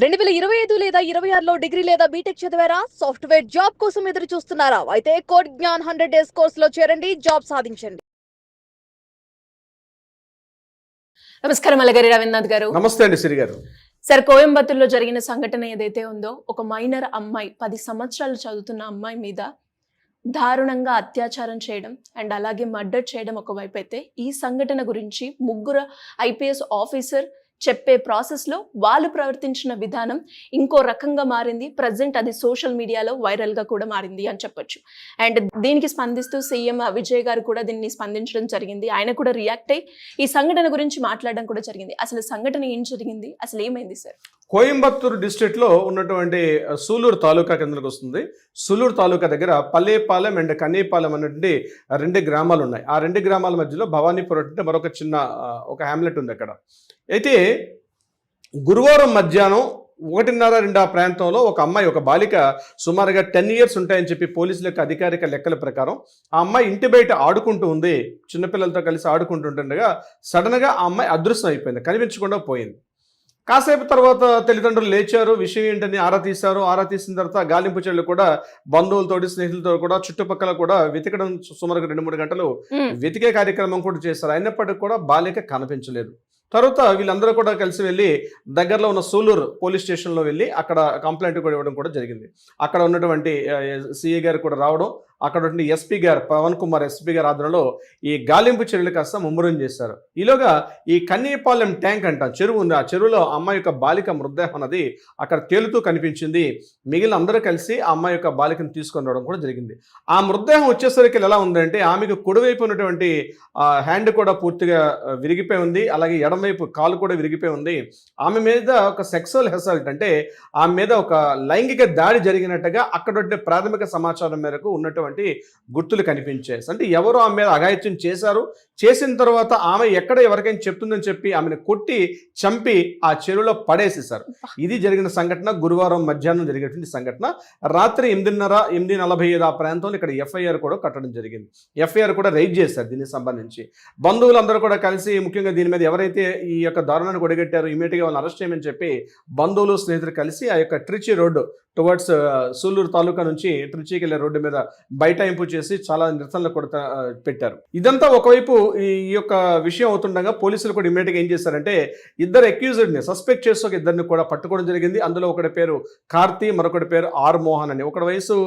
2025 లేదా 26లో డిగ్రీ లేదా బీటెక్ చదివారా? సాఫ్ట్వేర్ జాబ్ కోసం ఎదురు చూస్తున్నారా? అయితే కోడ్ జ్ఞాన్ 100 డేస్ కోర్సులో చేరండి, జాబ్ సాధించండి. నమస్కారం అలగారి రవీంద్రనాథ్ గారు. నమస్తే అండి సిరి గారు. సార్, కోయంబత్తూర్లో జరిగిన సంఘటన ఏదైతే ఉందో, ఒక మైనర్ అమ్మాయి 10 సంవత్సరాలు చదువుతున్న అమ్మాయి మీద దారుణంగా అత్యాచారం చేయడం అండ్ అలాగే మర్డర్ చేయడం ఒకవైపు అయితే, ఈ సంఘటన గురించి ముగ్గురు ఐపీఎస్ ఆఫీసర్ చెప్పే ప్రాసెస్లో వాళ్ళు ప్రవర్తించిన విధానం ఇంకో రకంగా మారింది. ప్రజెంట్ అది సోషల్ మీడియాలో వైరల్గా కూడా మారింది అని చెప్పొచ్చు. అండ్ దీనికి స్పందిస్తూ సీఎం విజయ్ గారు కూడా దీన్ని స్పందించడం జరిగింది. ఆయన కూడా రియాక్ట్ అయ్యి ఈ సంఘటన గురించి మాట్లాడడం కూడా జరిగింది. అసలు సంఘటన ఏం జరిగింది, అసలు ఏమైంది సార్? కోయంబత్తూరు డిస్ట్రిక్ట్లో ఉన్నటువంటి సూలూరు తాలూకా కిందకు వస్తుంది. సూలూరు తాలూకా దగ్గర పల్లేపాలెం అండ్ కన్నేపాలెం అనేటువంటి 2 గ్రామాలు ఉన్నాయి. ఆ 2 గ్రామాల మధ్యలో భవానీపురం అంటే మరొక చిన్న ఒక హ్యామ్లెట్ ఉంది అక్కడ. అయితే గురువారం మధ్యాహ్నం 1:30-2 ఆ ప్రాంతంలో ఒక అమ్మాయి, ఒక బాలిక సుమారుగా 10 ఇయర్స్ ఉంటాయని చెప్పి పోలీసుల యొక్క అధికారిక లెక్కల ప్రకారం ఆ అమ్మాయి ఇంటి బయట ఆడుకుంటూ ఉంది. చిన్నపిల్లలతో కలిసి ఆడుకుంటుండగా సడన్గా ఆ అమ్మాయి అదృశ్యం అయిపోయింది, కనిపించకుండా పోయింది. కాసేపు తర్వాత తల్లిదండ్రులు లేచారు, విషయం ఏంటని ఆరా తీశారు. ఆరా తీసిన తర్వాత గాలింపు చర్యలు కూడా బంధువులతోటి, స్నేహితులతో కూడా చుట్టుపక్కల కూడా వెతకడం సుమారుగా 2-3 గంటలు వెతికే కార్యక్రమం కూడా చేశారు. అయినప్పటికీ కూడా బాలిక కనిపించలేదు. తర్వాత వీళ్ళందరూ కూడా కలిసి వెళ్ళి దగ్గరలో ఉన్న సూలూరు పోలీస్ స్టేషన్లో వెళ్ళి అక్కడ కంప్లైంట్ కూడా ఇవ్వడం కూడా జరిగింది. అక్కడ ఉన్నటువంటి సిఐ గారు కూడా రావడం, అక్కడ ఉన్న ఎస్పీ గారు పవన్ కుమార్ ఎస్పీ గారు ఆధ్వర్యంలో ఈ గాలింపు చర్యలు కాస్త ముమ్మరం చేశారు. ఈలోగా ఈ కన్నేపాలెం ట్యాంక్ అంటాం, చెరువు ఉంది. ఆ చెరువులో అమ్మాయి యొక్క బాలిక మృతదేహం అన్నది అక్కడ తేలుతూ కనిపించింది. మిగిలిన అందరూ కలిసి ఆ అమ్మాయి యొక్క బాలికను తీసుకొని రావడం కూడా జరిగింది. ఆ మృతదేహం వచ్చేసరికి ఎలా ఉందంటే, ఆమెకు కుడివైపు ఉన్నటువంటి హ్యాండ్ కూడా పూర్తిగా విరిగిపోయి ఉంది, అలాగే ఎడమవైపు కాలు కూడా విరిగిపోయి ఉంది. ఆమె మీద ఒక సెక్సువల్ అసాల్ట్ అంటే ఆమె మీద ఒక లైంగిక దాడి జరిగినట్టుగా అక్కడ ప్రాథమిక సమాచారం మేరకు ఉన్నటువంటి గుర్తులు కనిపించాయి. అంటే ఎవరో ఆమె మీద అఘాయిత్యం చేశారు. చేసిన తర్వాత ఆమె ఎక్కడ ఎవరికైనా చెప్తుందని చెప్పి ఆమెను కొట్టి చంపి ఆ చెరువులో పడేసేశారు. ఇది జరిగిన సంఘటన గురువారం మధ్యాహ్నం జరిగినటువంటి సంఘటన. రాత్రి 8:30, 8:45 ఆ ప్రాంతంలో ఇక్కడ ఎఫ్ఐఆర్ కూడా కట్టడం జరిగింది. ఎఫ్ఐఆర్ కూడా రైజ్ చేశారు. దీనికి సంబంధించి బంధువులందరూ కూడా కలిసి, ముఖ్యంగా దీని మీద ఎవరైతే ఈ యొక్క దారుణాన్ని కొడగట్టారో ఇమీడియట్గా వాళ్ళని అరెస్ట్ చేయమని చెప్పి బంధువులు, స్నేహితులు కలిసి ఆ యొక్క ట్రిచి రోడ్డు టువర్డ్స్ సూలూరు తాలూకా నుంచి ట్రిచికి వెళ్ళే రోడ్డు మీద బైఠాయింపు చేసి చాలా నిరసనలు కూడా పెట్టారు. ఇదంతా ఒకవైపు ఈ యొక్క విషయం అవుతుండగా పోలీసులు కూడా ఇమీడియట్గా ఏం చేశారంటే, ఇద్దరు అక్యూజ్డ్ని సస్పెక్ట్ చేసి ఒక ఇద్దరిని కూడా పట్టుకోవడం జరిగింది. అందులో ఒకటి పేరు కార్తీ, మరొకటి పేరు ఆర్ మోహన్ అని. ఒకటి వయసు,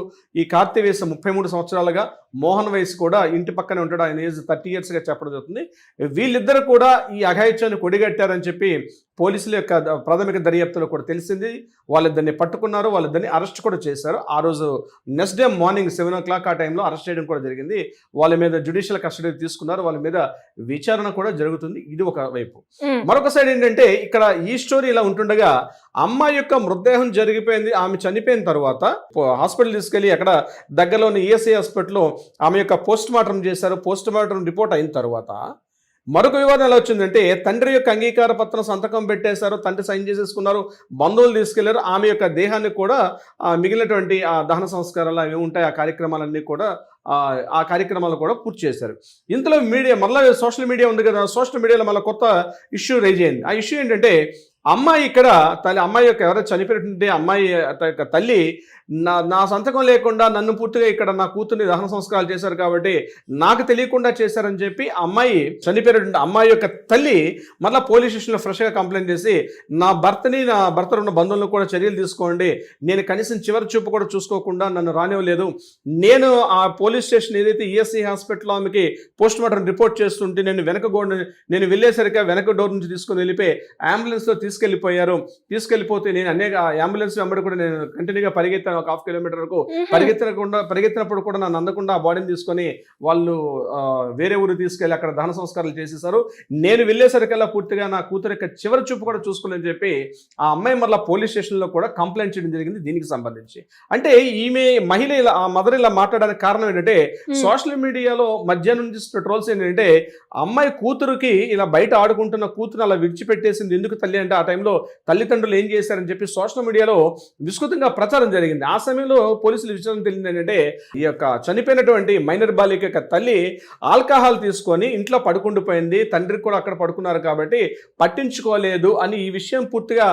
ఈ కార్తీ వయసు 33 సంవత్సరాలుగా, మోహన్ వయసు కూడా ఇంటి పక్కనే ఉంటాడు, ఆయన ఏజ్ 30 ఇయర్స్గా చెప్పడం జరుగుతుంది. వీళ్ళిద్దరు కూడా ఈ అఘాయిత్యాన్ని కొడిగట్టారని చెప్పి పోలీసుల యొక్క ప్రాథమిక దర్యాప్తులో కూడా తెలిసింది. వాళ్ళిద్దరిని పట్టుకున్నారు, వాళ్ళిద్దరిని అరెస్ట్ కూడా చేశారు. ఆ రోజు నెక్స్ట్ డే మార్నింగ్ 7 o'clock ఆ టైంలో అరెస్ట్ చేయడం కూడా జరిగింది. వాళ్ళ మీద జ్యుడిషియల్ కస్టడీ తీసుకున్నారు, వాళ్ళ మీద విచారణ కూడా జరుగుతుంది. ఇది ఒక వైపు. మరొక సైడ్ ఏంటంటే, ఇక్కడ ఈ స్టోరీ ఇలా ఉంటుండగా అమ్మాయి యొక్క మృతదేహం జరిగిపోయింది. ఆమె చనిపోయిన తర్వాత హాస్పిటల్ తీసుకెళ్లి అక్కడ దగ్గరలోని ఈఎస్ఐ హాస్పిటల్లో ఆమె యొక్క పోస్ట్ మార్టం చేశారు. పోస్ట్ మార్టం రిపోర్ట్ అయిన తర్వాత మరొక వివాదం ఎలా వచ్చిందంటే, తండ్రి యొక్క అంగీకార పత్రం సంతకం పెట్టేశారు, తండ్రి సైన్ చేసేసుకున్నారు, బంధువులు తీసుకెళ్లారు. ఆమె యొక్క దేహాన్ని కూడా మిగిలినటువంటి ఆ దహన సంస్కారాలు అవి ఉంటాయి, ఆ కార్యక్రమాలన్నీ కూడా ఆ కార్యక్రమాలు కూడా పూర్తి చేశారు. ఇంతలో మీడియా మళ్ళీ సోషల్ మీడియా ఉంది కదా, సోషల్ మీడియాలో మళ్ళీ కొత్త ఇష్యూ రైజ్ అయింది. ఆ ఇష్యూ ఏంటంటే, అమ్మాయి ఇక్కడ అమ్మాయి యొక్క ఎవరైతే చనిపోయినటువంటి అమ్మాయి యొక్క తల్లి నా సంతకం లేకుండా నన్ను పూర్తిగా ఇక్కడ నా కూతుర్ని దహన సంస్కారాలు చేశారు కాబట్టి నాకు తెలియకుండా చేశారని చెప్పి అమ్మాయి చనిపోయినటువంటి అమ్మాయి యొక్క తల్లి మళ్ళీ పోలీస్ స్టేషన్లో ఫ్రెష్గా కంప్లైంట్ చేసి, నా భర్త ఉన్న బంధువులను కూడా చర్యలు తీసుకోండి, నేను కనీసం చివరి చూపు కూడా చూసుకోకుండా నన్ను రానివ్వలేదు, నేను ఆ పోలీస్ స్టేషన్ ఏదైతే ఈఎస్ఐ హాస్పిటల్లో ఆమెకి పోస్ట్ మార్టం రిపోర్ట్ చేస్తుంటే నేను వెళ్ళేసరికి వెనక డోర్ నుంచి తీసుకుని వెళ్ళిపోయి అంబులెన్స్లో తీసుకెళ్ళిపోతే నేను అనేక అంబులెన్స్ వెంబడి కూడా నేను కంటిన్యూగా పరిగెత్తాను. 1/2 కిలోమీటర్ వరకు పరిగెత్తినప్పుడు కూడా నన్ను అందకుండా ఆ బాడీని తీసుకొని వాళ్ళు వేరే ఊరు తీసుకెళ్ళి అక్కడ దహన సంస్కారాలు చేసేసారు. నేను వెళ్ళేసరికల్లా పూర్తిగా నా కూతురు యొక్క చివరి చూపు కూడా చూసుకోలేని చెప్పి ఆ అమ్మాయి మళ్ళీ పోలీస్ స్టేషన్లో కూడా కంప్లైంట్ చేయడం జరిగింది. దీనికి సంబంధించి అంటే ఈమె మహిళ ఆ మదర్ ఇలా మాట్లాడడానికి కారణం ఏంటంటే, సోషల్ మీడియాలో మధ్యాహ్నం నుంచి ట్రోల్స్ ఏంటంటే, అమ్మాయి కూతురుకి ఇలా బయట ఆడుకుంటున్న కూతురు అలా విడిచిపెట్టేసింది ఎందుకు తల్లి అంటే, ఆ టైంలో తల్లిదండ్రులు ఏం చేశారని చెప్పి సోషల్ మీడియాలో విస్తృతంగా ప్రచారం జరిగింది. ఆ సమయంలో పోలీసులు విచారణ తెలియదు ఏంటంటే ఈ యొక్క చనిపోయినటువంటి మైనర్ బాలిక యొక్క తల్లి ఆల్కహాల్ తీసుకొని ఇంట్లో పడుకుండిపోయింది, తండ్రికి కూడా అక్కడ పడుకున్నారు కాబట్టి పట్టించుకోలేదు అని ఈ విషయం పూర్తిగా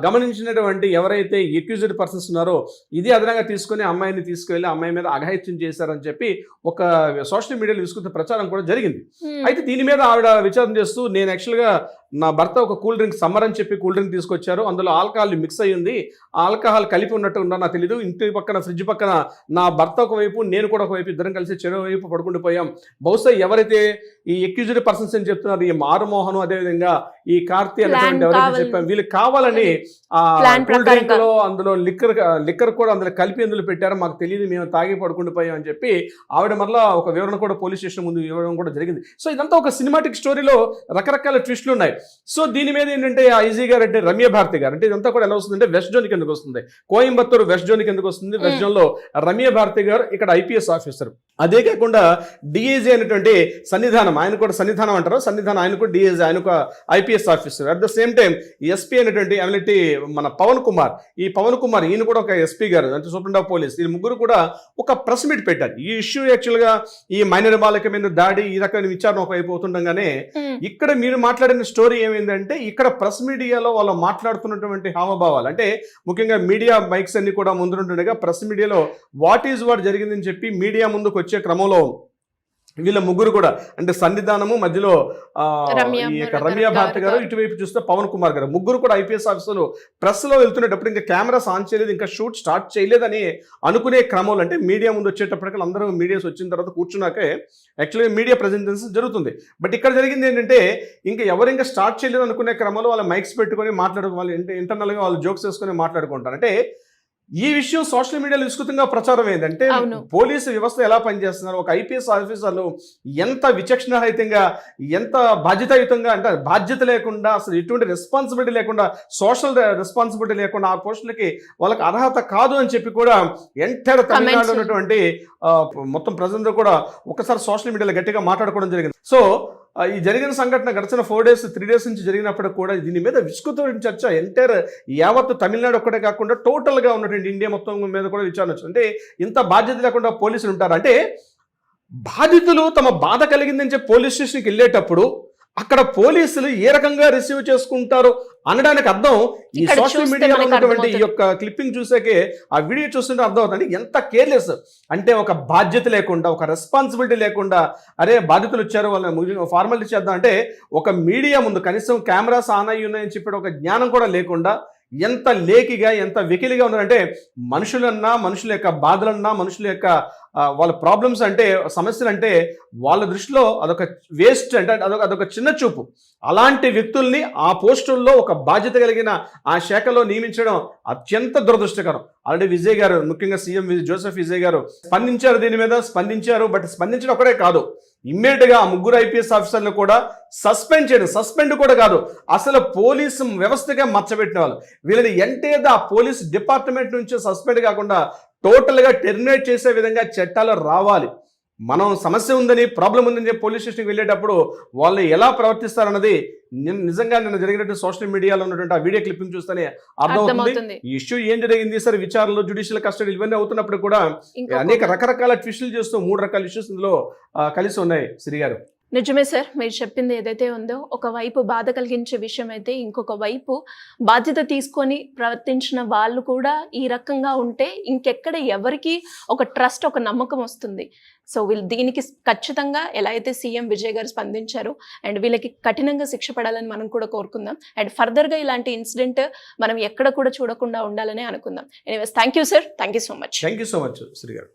గమనించినటువంటి ఎవరైతే అక్యూజ్డ్ పర్సన్స్ ఉన్నారో ఇది అదనంగా తీసుకొని అమ్మాయిని తీసుకువెళ్ళి అమ్మాయి మీద అఘాయిత్యం చేశారని చెప్పి ఒక సోషల్ మీడియాలో విస్తృత ప్రచారం కూడా జరిగింది. అయితే దీని మీద ఆవిడ విచారణ చేస్తూ నేను యాక్చువల్గా నా భర్త ఒక కూల్ డ్రింక్ సమ్మర్ అని చెప్పి కూల్ డ్రింక్ తీసుకొచ్చారు, అందులో ఆల్కహాల్ మిక్స్ అయ్యింది, ఆల్కహాల్ కలిపి ఉన్నట్టు ఉన్నా నాకు తెలియదు, ఇంటి పక్కన ఫ్రిడ్జ్ పక్కన నా భర్త ఒకవైపు నేను కూడా ఒకవైపు ఇద్దరం కలిసి చెరో వైపు పడుకుండిపోయాం, బహుశా ఎవరైతే ఈ అక్యూజ్డ్ పర్సన్స్ అని చెప్తున్నారు ఈ మారుమోహన్ అదేవిధంగా ఈ కార్తీ అనేటువంటి ఎవరైతే చెప్పాం వీళ్ళు కావాలని ఆ కూల్ డ్రింక్ లో అందులో లిక్కర్ కూడా అందులో కలిపి ఎందులో పెట్టారో మాకు తెలియదు, మేము తాగి పడుకుండిపోయాం అని చెప్పి ఆవిడ మరలా ఒక వివరణ కూడా పోలీస్ స్టేషన్ ముందు ఇవ్వడం కూడా జరిగింది. సో ఇదంతా ఒక సినిమాటిక్ స్టోరీలో రకరకాల ట్విస్టులు ఉన్నాయి. సో దీని మీద ఏంటంటే ఆ ఐజీ గారు అంటే రమ్య భారతి గారు అంటే ఇదంతా కూడా ఎలా వస్తుందంటే వెస్ట్ జోన్ కి ఎందుకు వస్తుంది, కోయంబత్తూరు వెస్ట్ జోన్ కి ఎందుకు వస్తుంది, వెస్ట్ జోన్ లో రమ్య భారతి గారు ఇక్కడ ఐపీఎస్ ఆఫీసర్, అదే కాకుండా డిఐజీ అనేటువంటి సన్నిధానం ఆయన కూడా సన్నిధానం అంటారు, సన్నిధానం ఆయన కూడా డిఐజీ ఆయన ఒక IPS officer, at the same time SP అనేటువంటి ఎమ్మెల్యే మన పవన్ కుమార్, ఈ పవన్ కుమార్ ఈయన కూడా ఒక ఎస్పీ గారు అంటే సూపరింటెండెంట్ ఆఫ్ పోలీస్, ఈ ముగ్గురు కూడా ఒక ప్రెస్ మీట్ పెట్టారు. ఈ ఇష్యూ యాక్చువల్గా ఈ మైనర్ బాలిక మీద దాడి ఈ రకమైన విచారణ ఒకవైపు అవుతుండగానే ఇక్కడ మీరు మాట్లాడిన స్టోరీ ఏమైందంటే ఇక్కడ ప్రెస్ మీడియాలో వాళ్ళు మాట్లాడుతున్నటువంటి హావభావాలు అంటే ముఖ్యంగా మీడియా మైక్స్ అన్ని కూడా ముందుంటుండగా ప్రెస్ మీడియాలో వాట్ జరిగిందని చెప్పి మీడియా ముందుకు వచ్చే క్రమంలో వీళ్ళ ముగ్గురు కూడా అంటే సన్నిధానము మధ్యలో ఈ యొక్క రమ్య భారతి గారు ఇటువైపు చూస్తే పవన్ కుమార్ గారు ముగ్గురు కూడా ఐపీఎస్ ఆఫీసర్లు ప్రెస్ లో వెళ్తున్నప్పుడు ఇంకా కెమెరాస్ ఆన్ చేయలేదు, ఇంకా షూట్ స్టార్ట్ చేయలేదని అనుకునే క్రమంలో అంటే మీడియా ముందు వచ్చేటప్పటికి అందరూ మీడియాస్ వచ్చిన తర్వాత కూర్చున్నాకే యాక్చువల్గా మీడియా ప్రజెంటేషన్ జరుగుతుంది. బట్ ఇక్కడ జరిగింది ఏంటంటే ఇంకా ఎవరు ఇంకా స్టార్ట్ చేయలేదు అనుకునే క్రమంలో వాళ్ళ మైక్స్ పెట్టుకొని వాళ్ళు ఇంటర్నల్ గా వాళ్ళు జోక్స్ వేసుకొని మాట్లాడుకుంటారు. అంటే ఈ విషయం సోషల్ మీడియాలో విస్తృతంగా ప్రచారం ఏంటంటే పోలీసు వ్యవస్థ ఎలా పనిచేస్తున్నారు, ఒక ఐపీఎస్ ఆఫీసర్లు ఎంత విచక్షణారహితంగా ఎంత బాధ్యతాయుతంగా అంటే బాధ్యత లేకుండా అసలు ఎటువంటి రెస్పాన్సిబిలిటీ లేకుండా సోషల్ రెస్పాన్సిబిలిటీ లేకుండా ఆ పోస్టులకి వాళ్ళకి అర్హత కాదు అని చెప్పి కూడా ఎంటైర్ తమిళనాడు ఉన్నటువంటి మొత్తం ప్రజలందరూ కూడా ఒకసారి సోషల్ మీడియాలో గట్టిగా మాట్లాడుకోవడం జరిగింది. సో ఈ జరిగిన సంఘటన గడిచిన 4 days 3 days నుంచి జరిగినప్పుడు కూడా దీని మీద విస్తృతమైన చర్చ ఎంటైర్ యావత్ తమిళనాడు ఒక్కటే కాకుండా టోటల్గా ఉన్నటువంటి ఇండియా మొత్తం మీద కూడా విచారణ వచ్చింది. అంటే ఇంత బాధ్యత లేకుండా పోలీసులు ఉంటారు అంటే బాధితులు తమ బాధ కలిగిందని చెప్పి పోలీస్ స్టేషన్కి వెళ్ళేటప్పుడు అక్కడ పోలీసులు ఏ రకంగా రిసీవ్ చేసుకుంటారు అనడానికి అర్థం ఈ సోషల్ మీడియాలో ఉన్నటువంటి ఈ యొక్క క్లిప్పింగ్ చూసాకే ఆ వీడియో చూస్తుంటే అర్థం అవుతుంది ఎంత కేర్లెస్ అంటే ఒక బాధ్యత లేకుండా ఒక రెస్పాన్సిబిలిటీ లేకుండా అరే బాధితులు వచ్చారు వాళ్ళని ఫార్మాలిటీ చేద్దాం అంటే ఒక మీడియా ముందు కనీసం కెమెరాస్ ఆన్ అయ్యి ఉన్నాయని చెప్పి ఒక జ్ఞానం కూడా లేకుండా ఎంత లేకిగా ఎంత వెకిలిగా ఉన్నారంటే మనుషుల యొక్క బాధలన్నా మనుషుల యొక్క వాళ్ళ ప్రాబ్లమ్స్ అంటే సమస్యలు అంటే వాళ్ళ దృష్టిలో అదొక వేస్ట్ అంటే అదొక చిన్న చూపు. అలాంటి వ్యక్తుల్ని ఆ పోస్టుల్లో ఒక బాధ్యత కలిగిన ఆ శాఖలో నియమించడం అత్యంత దురదృష్టకరం. ఆల్రెడీ విజయ్ గారు ముఖ్యంగా సీఎం జోసెఫ్ విజయ్ గారు స్పందించారు, దీని మీద స్పందించారు. బట్ స్పందించడం ఒకటే కాదు, ఇమ్మీడియట్ గా ఆ ముగ్గురు ఐపీఎస్ ఆఫీసర్లు కూడా సస్పెండ్ చేయడం, సస్పెండ్ కూడా కాదు అసలు పోలీసు వ్యవస్థగా మచ్చబెట్టిన వాళ్ళు వీళ్ళని ఎంటైర్ ఆ పోలీస్ డిపార్ట్మెంట్ నుంచి సస్పెండ్ కాకుండా టోటల్గా టెర్మినేట్ చేసే విధంగా చట్టాలు రావాలి. మనం సమస్య ఉందని ప్రాబ్లం ఉందని చెప్పి పోలీస్ స్టేషన్కి వెళ్ళేటప్పుడు వాళ్ళు ఎలా ప్రవర్తిస్తారన్నది నిజంగా నిన్న జరిగినట్టు సోషల్ మీడియాలో ఉన్నటువంటి ఆ వీడియో క్లిప్పింగ్ చూస్తేనే అర్థమవుతుంది. ఈ ఇష్యూ ఏం జరిగింది సార్ విచారణలో జ్యుడిషియల్ కస్టడీ ఇవన్నీ అవుతున్నప్పుడు కూడా అనేక రకరకాల ట్విస్టులు చేస్తూ 3 రకాల ఇష్యూస్ ఇందులో కలిసి ఉన్నాయి. శ్రీ గారు నిజమే సార్, మీరు చెప్పింది ఏదైతే ఉందో ఒకవైపు బాధ కలిగించే విషయం అయితే ఇంకొక వైపు బాధ్యత తీసుకొని ప్రవర్తించిన వాళ్ళు కూడా ఈ రకంగా ఉంటే ఇంకెక్కడ ఎవరికి ఒక ట్రస్ట్ ఒక నమ్మకం వస్తుంది. సో వీళ్ళు దీనికి ఖచ్చితంగా ఎలా అయితే సీఎం విజయ్ గారు స్పందించారు అండ్ వీళ్ళకి కఠినంగా శిక్ష పడాలని మనం కూడా కోరుకుందాం. అండ్ ఫర్దర్గా ఇలాంటి ఇన్సిడెంట్ మనం ఎక్కడ కూడా చూడకుండా ఉండాలని అనుకుందాం. Anyways thank you sir, thank you so much. Thank you so much Shri గారు.